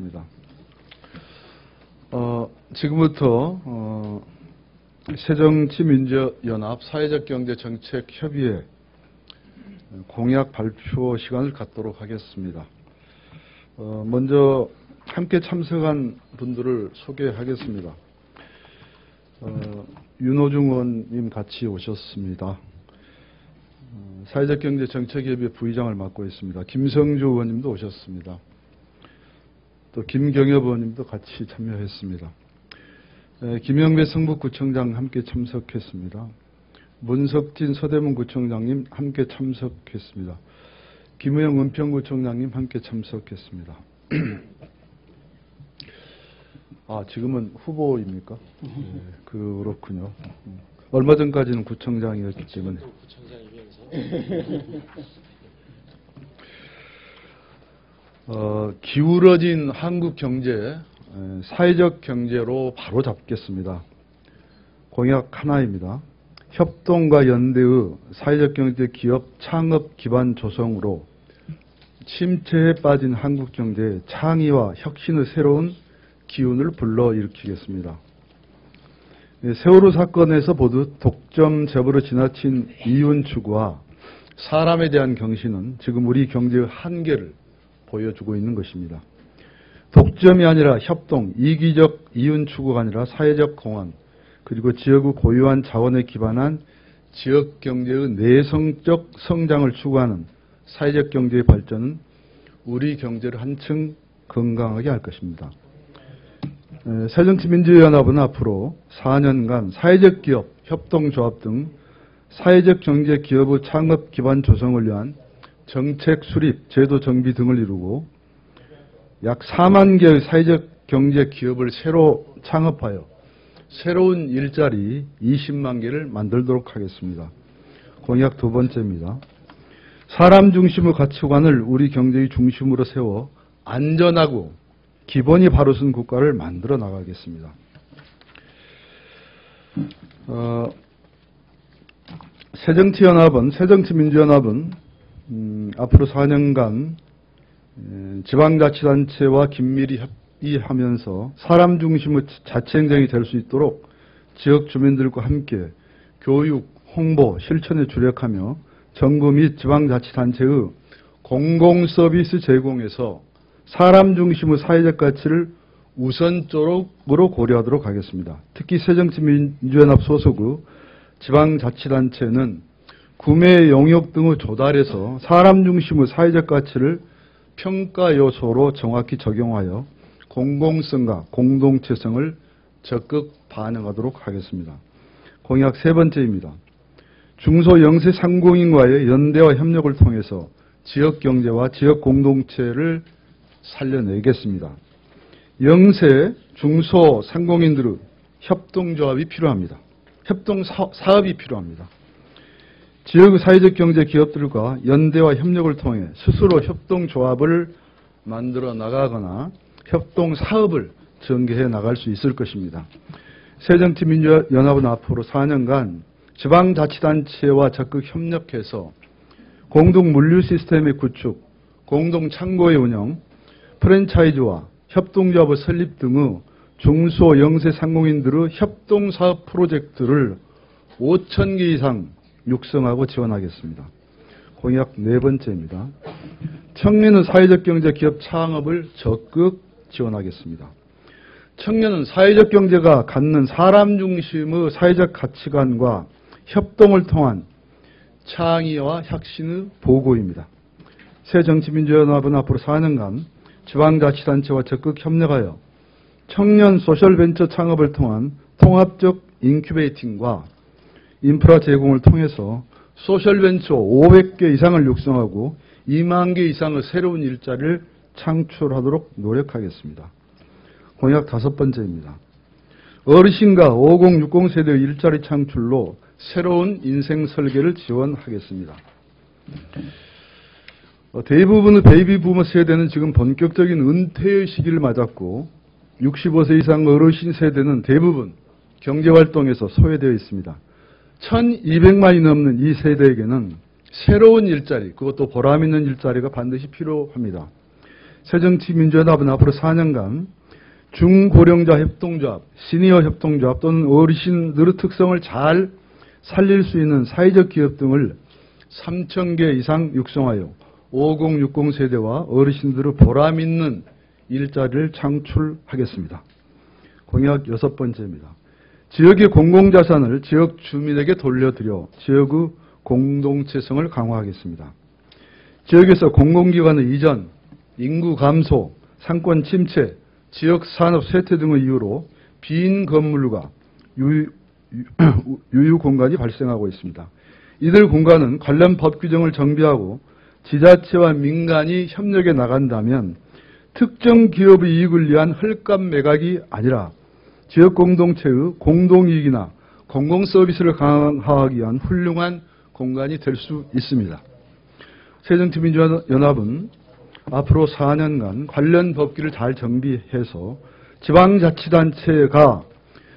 입니다. 지금부터 새정치민주연합 사회적경제정책협의회 공약 발표 시간을 갖도록 하겠습니다. 먼저 함께 참석한 분들을 소개하겠습니다. 윤호중 의원님 같이 오셨습니다. 사회적경제정책협의회 부의장을 맡고 있습니다. 김성주 의원님도 오셨습니다. 또 김경엽 의원님도 같이 참여했습니다. 김영배 성북구청장 함께 참석했습니다. 문석진 서대문구청장님 함께 참석했습니다. 김우영 은평구청장님 함께 참석했습니다. 지금은 후보입니까? 네, 그렇군요. 얼마 전까지는 구청장이었기 때문에. 기울어진 한국 경제, 사회적 경제로 바로 잡겠습니다. 공약 하나입니다. 협동과 연대의 사회적 경제 기업 창업 기반 조성으로 침체에 빠진 한국 경제의 창의와 혁신의 새로운 기운을 불러일으키겠습니다. 세월호 사건에서 보듯 독점 재벌로 지나친 이윤 추구와 사람에 대한 경신은 지금 우리 경제의 한계를 보여주고 있는 것입니다. 독점이 아니라 협동, 이기적 이윤 추구가 아니라 사회적 공헌, 그리고 지역의 고유한 자원에 기반한 지역 경제의 내성적 성장을 추구하는 사회적 경제의 발전은 우리 경제를 한층 건강하게 할 것입니다. 새정치민주연합은 앞으로 4년간 사회적 기업, 협동조합 등 사회적 경제 기업의 창업 기반 조성을 위한 정책 수립, 제도 정비 등을 이루고 약 4만 개의 사회적 경제 기업을 새로 창업하여 새로운 일자리 20만 개를 만들도록 하겠습니다. 공약 두 번째입니다. 사람 중심의 가치관을 우리 경제의 중심으로 세워 안전하고 기본이 바로 선 국가를 만들어 나가겠습니다. 새정치민주연합은 앞으로 4년간 지방자치단체와 긴밀히 협의하면서 사람 중심의 자치행정이 될 수 있도록 지역 주민들과 함께 교육, 홍보, 실천에 주력하며 정부 및 지방자치단체의 공공서비스 제공에서 사람 중심의 사회적 가치를 우선적으로 고려하도록 하겠습니다. 특히 새정치민주연합 소속의 지방자치단체는 구매 용역 등의 조달에서 사람 중심의 사회적 가치를 평가 요소로 정확히 적용하여 공공성과 공동체성을 적극 반영하도록 하겠습니다. 공약 세 번째입니다. 중소 영세 상공인과의 연대와 협력을 통해서 지역 경제와 지역 공동체를 살려내겠습니다. 영세, 중소 상공인들의 협동조합이 필요합니다. 협동사업이 필요합니다. 지역의 사회적 경제 기업들과 연대와 협력을 통해 스스로 협동조합을 만들어 나가거나 협동사업을 전개해 나갈 수 있을 것입니다. 새정치민주연합은 앞으로 4년간 지방자치단체와 적극 협력해서 공동물류 시스템의 구축, 공동창고의 운영, 프랜차이즈와 협동조합의 설립 등의 중소 영세 상공인들의 협동사업 프로젝트를 5,000개 이상 육성하고 지원하겠습니다. 공약 네 번째입니다. 청년의 사회적 경제 기업 창업을 적극 지원하겠습니다. 청년은 사회적 경제가 갖는 사람 중심의 사회적 가치관과 협동을 통한 창의와 혁신의 보고입니다. 새정치민주연합은 앞으로 4년간 지방자치단체와 적극 협력하여 청년 소셜벤처 창업을 통한 통합적 인큐베이팅과 인프라 제공을 통해서 소셜벤처 500개 이상을 육성하고 2만 개 이상의 새로운 일자리를 창출하도록 노력하겠습니다. 공약 다섯 번째입니다. 어르신과 5060 세대의 일자리 창출로 새로운 인생 설계를 지원하겠습니다. 대부분의 베이비 부머 세대는 지금 본격적인 은퇴의 시기를 맞았고 65세 이상 어르신 세대는 대부분 경제활동에서 소외되어 있습니다. 1200만이 넘는 이 세대에게는 새로운 일자리, 그것도 보람 있는 일자리가 반드시 필요합니다. 새정치민주연합은 앞으로 4년간 중고령자 협동조합, 시니어 협동조합 또는 어르신들의 특성을 잘 살릴 수 있는 사회적 기업 등을 3,000개 이상 육성하여 5060 세대와 어르신들의 보람 있는 일자리를 창출하겠습니다. 공약 6번째입니다. 지역의 공공자산을 지역 주민에게 돌려드려 지역의 공동체성을 강화하겠습니다. 지역에서 공공기관의 이전, 인구 감소, 상권 침체, 지역 산업 쇠퇴 등의 이유로 빈 건물과 유휴 공간이 발생하고 있습니다. 이들 공간은 관련 법 규정을 정비하고 지자체와 민간이 협력해 나간다면 특정 기업의 이익을 위한 헐값 매각이 아니라 지역 공동체의 공동이익이나 공공서비스를 강화하기 위한 훌륭한 공간이 될 수 있습니다. 새정치민주연합은 앞으로 4년간 관련 법규를 잘 정비해서 지방자치단체가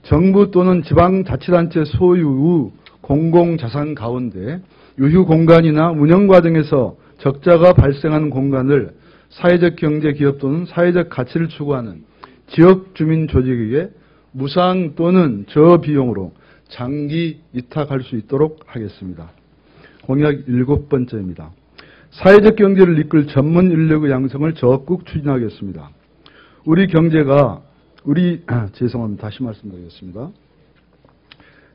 정부 또는 지방자치단체 소유의 공공자산 가운데 유휴공간이나 운영과정에서 적자가 발생하는 공간을 사회적 경제 기업 또는 사회적 가치를 추구하는 지역 주민 조직에게 무상 또는 저비용으로 장기 위탁할 수 있도록 하겠습니다. 공약 7번째입니다. 사회적 경제를 이끌 전문 인력의 양성을 적극 추진하겠습니다. 우리 경제가 죄송합니다. 다시 말씀드리겠습니다.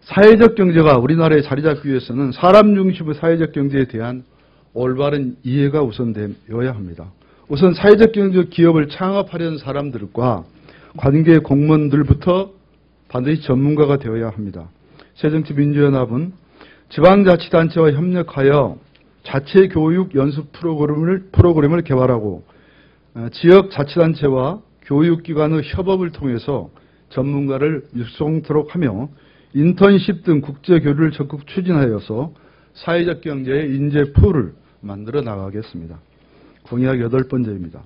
사회적 경제가 우리나라에 자리 잡기 위해서는 사람 중심의 사회적 경제에 대한 올바른 이해가 우선되어야 합니다. 우선 사회적 경제 기업을 창업하려는 사람들과 관계 공무원들부터 반드시 전문가가 되어야 합니다. 새정치민주연합은 지방자치단체와 협력하여 자체교육 연수 프로그램을 개발하고 지역자치단체와 교육기관의 협업을 통해서 전문가를 육성토록 하며 인턴십 등 국제교류를 적극 추진하여서 사회적 경제의 인재풀을 만들어 나가겠습니다. 공약 8번째입니다.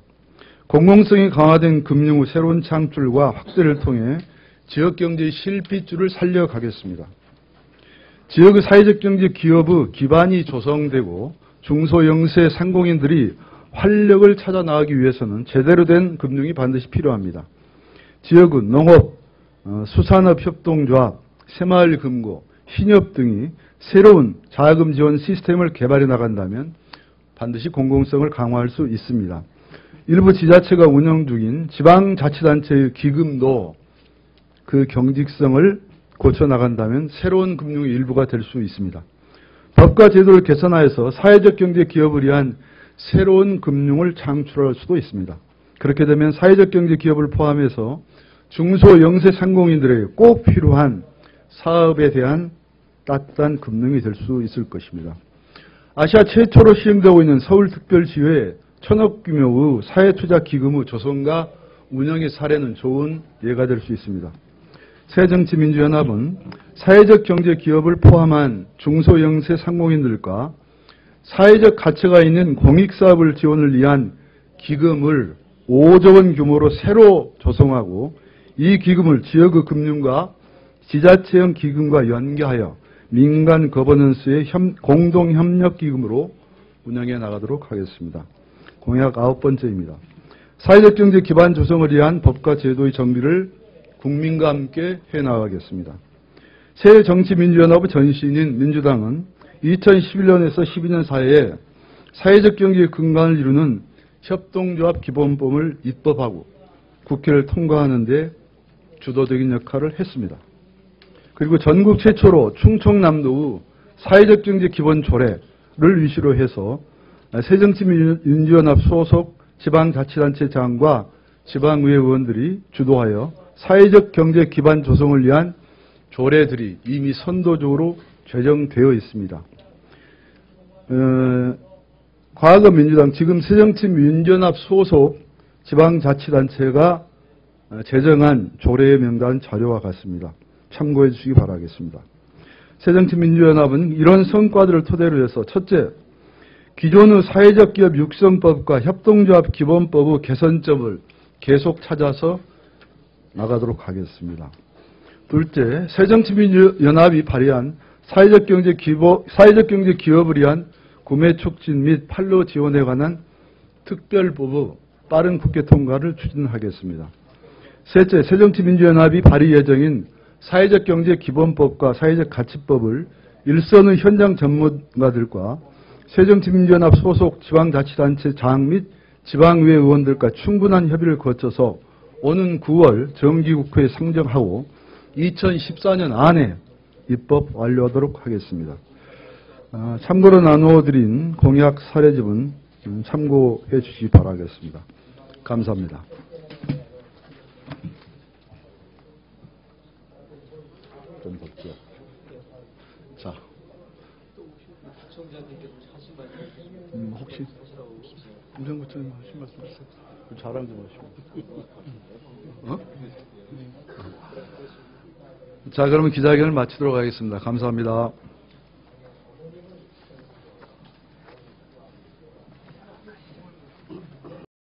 공공성이 강화된 금융의 새로운 창출과 확대를 통해 지역경제의 실핏줄을 살려가겠습니다. 지역의 사회적 경제 기업의 기반이 조성되고 중소영세 상공인들이 활력을 찾아 나가기 위해서는 제대로 된 금융이 반드시 필요합니다. 지역의 농업, 수산업 협동조합, 새마을금고, 신협 등이 새로운 자금 지원 시스템을 개발해 나간다면 반드시 공공성을 강화할 수 있습니다. 일부 지자체가 운영 중인 지방자치단체의 기금도 그 경직성을 고쳐나간다면 새로운 금융의 일부가 될 수 있습니다. 법과 제도를 개선하여서 사회적 경제 기업을 위한 새로운 금융을 창출할 수도 있습니다. 그렇게 되면 사회적 경제 기업을 포함해서 중소 영세 상공인들에게 꼭 필요한 사업에 대한 따뜻한 금융이 될 수 있을 것입니다. 아시아 최초로 시행되고 있는 서울특별시의 1,000억 규모의 사회투자기금의 조성과 운영의 사례는 좋은 예가 될 수 있습니다. 새정치민주연합은 사회적 경제 기업을 포함한 중소영세 상공인들과 사회적 가치가 있는 공익사업을 지원을 위한 기금을 5조 원 규모로 새로 조성하고 이 기금을 지역의 금융과 지자체형 기금과 연계하여 민간 거버넌스의 공동협력기금으로 운영해 나가도록 하겠습니다. 공약 9번째입니다. 사회적 경제 기반 조성을 위한 법과 제도의 정비를 국민과 함께 해나가겠습니다. 새정치민주연합의 전신인 민주당은 2011년에서 12년 사이에 사회적 경제의 근간을 이루는 협동조합 기본법을 입법하고 국회를 통과하는 데 주도적인 역할을 했습니다. 그리고 전국 최초로 충청남도의 사회적 경제 기본 조례를 위시로 해서 새정치민주연합 소속 지방자치단체장과 지방의회 의원들이 주도하여 사회적 경제 기반 조성을 위한 조례들이 이미 선도적으로 제정되어 있습니다. 과거 민주당, 지금 새정치민주연합 소속 지방자치단체가 제정한 조례의 명단 자료와 같습니다. 참고해 주시기 바라겠습니다. 새정치민주연합은 이런 성과들을 토대로 해서 첫째, 기존의 사회적 기업 육성법과 협동조합 기본법의 개선점을 계속 찾아서 나가도록 하겠습니다. 둘째, 새정치민주연합이 발의한 사회적 경제 기업을 위한 구매 촉진 및 판로 지원에 관한 특별법의 빠른 국회 통과를 추진하겠습니다. 셋째, 새정치민주연합이 발의 예정인 사회적 경제 기본법과 사회적 가치법을 일선의 현장 전문가들과 새정치민주연합 소속 지방자치단체 장 및 지방의회 의원들과 충분한 협의를 거쳐서 오는 9월 정기국회에 상정하고 2014년 안에 입법 완료하도록 하겠습니다. 참고로 나누어드린 공약 사례집은 참고해 주시기 바라겠습니다. 감사합니다. 좀 볼게요. 자, 혹시 김성구청님 하신 말씀 있으세요? 자랑 좀 하시고. 자, 그러면 기자회견을 마치도록 하겠습니다. 감사합니다.